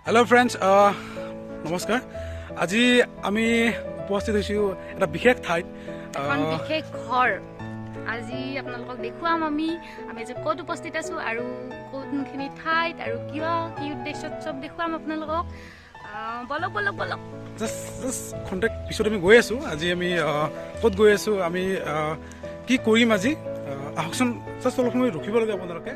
hello friends नमस्कार আজি আমি উপস্থিত হৈছো এটা বিশেষ ঠাইত এখন বিশেষ ঘৰ আজি আপোনালোকক দেখুৱাম আমি যে ক'ত উপস্থিত আছো আৰু কোনখিনি ঠাইত আৰু কিয় কি উদ্দেশ্যত সব দেখুৱাম আপোনালোকক বলক বলক বলক জাস্ট কন্টেক্ট পিছত আমি গৈ আছো আজি আমি ক'ত গৈ আছো আমি কি কৰিম আজি আহকচোন জাস্ট অলপ সময় ৰখিব লাগে আপোনালোকে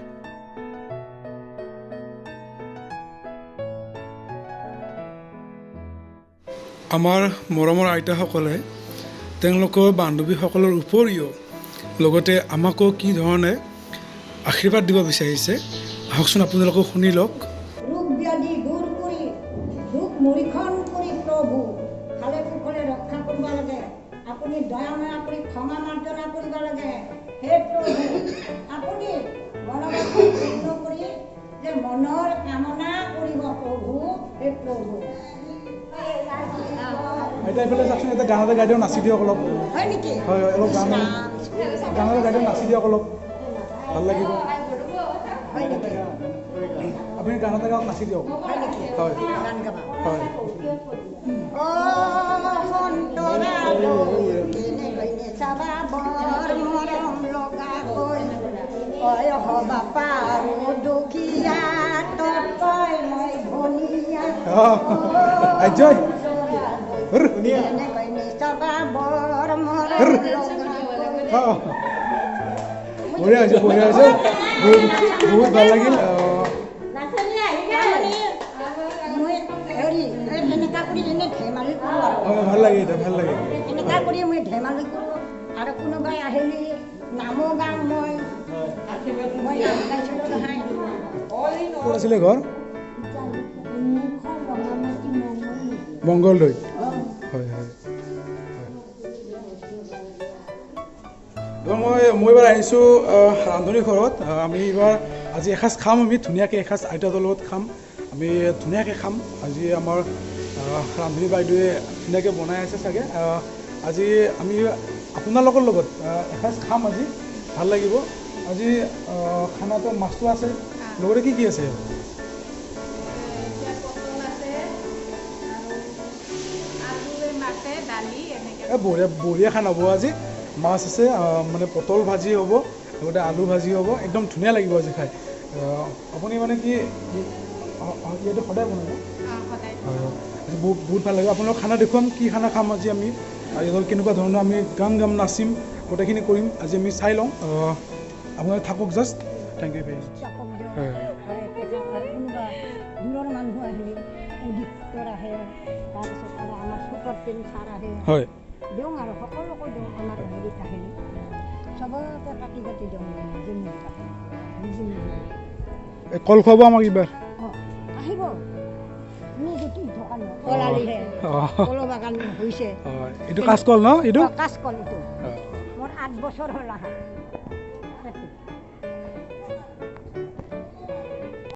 আমাৰ মৰমৰ আইতাসকলে তেওঁলোকৰ বান্ধৱীসকলৰ উপৰিও লগতে আমাকো কি ধৰণে আশীৰ্বাদ দিব বিচাৰিছে আহকচোন আপোনালোকে শুনি লওক ৰোগ ব্যাধি দূৰ কৰি দুখ মৰিখন কৰি প্ৰভু ভালে কুশলে ৰক্ষা কৰিব লাগে আপুনি দয়া মায়া কৰি ক্ষমা মাৰ্জনা কৰিব লাগে হে প্ৰভু আপুনি মনোবাঞ্ছা পূৰ্ণ কৰি যে মনৰ কামনা কৰিব প্ৰভু হে প্ৰভু এটা এইফালে চাওকচোন এটা গানতে গাই দিওঁ নাচি দিয়ক অলপ হয় নেকি হয় হয় অলপ গানতে গাই দিওঁ নাচি দিয়ক অলপ ভাল লাগিব হয় নেকি আপুনি গানতে গাওক নাচি দিয়ক হয় নেকি হয় গান গাবা হয় সন্তৰালো কেনে কইনে চাবা বৰ মৰম লগা কৈ অয় হবা পাৰো দুখীয়া তই মই ধনিয়া আজয় কেনে কইনে চাবা বৰ মৰম লগা বঢ়িয়া হৈছে বহুত ভাল লাগিল এনেকা কৰি এনে ধেমালি কৰোঁ আৰু ভাল লাগে এটা ভাল লাগে এনেকা কৰি মই ধেমালি কৰোঁ আৰু কোনোবাই আহিলে নামো গাম মই নাম গাইছিলোঁ নহয় ক'ত আছিলে ঘৰ মংগলদৈ হয় হয় মই এইবাৰ আহিছোঁ ৰান্ধনী ঘৰত আমি এইবাৰ আজি এসাঁজ খাম আমি ধুনীয়াকৈ এসাঁজ আইতাহঁতৰ লগত খাম আমি ধুনীয়াকৈ খাম আজি আমাৰ ৰান্ধনী বাইদেৱে ধুনীয়াকৈ বনাই আছে চাগে আজি আমি আপোনালোকৰ লগত এসাঁজ খাম আজি ভাল লাগিব আজি খানাটো মাছটো আছে লগতে কি আছে বঢ়িয়া খানা হ'ব আজি মাছ আছে মানে পটল ভাজি হ'ব লগতে আলু ভাজি হ'ব একদম ধুনীয়া লাগিব আজি খাই আপুনি মানে কি ইয়াতে সদায় বনাব আজি বহুত ভাল লাগিব আপোনালোকক খানা দেখুৱাম কি খানা খাম আজি আমি আৰু কেনেকুৱা ধৰণৰ আমি গাম নাচিম গোটেইখিনি কৰিম আজি আমি চাই লওঁ আপোনালোকে থাকক জাষ্ট থেংক ইউ ভেৰি মাছ কোনোবা দূৰৰ মানুহ আহিলে উদিতৰ আহে তাৰপিছত আৰু আমাৰ সুপ্ৰতিম ছাৰ আহে হয় দিওঁ আৰু সকলোকে দিওঁ আমাৰ হেৰিত আহিলে চবকে কাটি দিওঁ কল খুৱাব আমাক এইবাৰ আহিব যদি দোকান কলালিহে কলৰ বাগান হৈছে এইটো কাঁচকল ন এইটো কাঁচকল এইটো মোৰ 8 বছৰ হ'ল আহা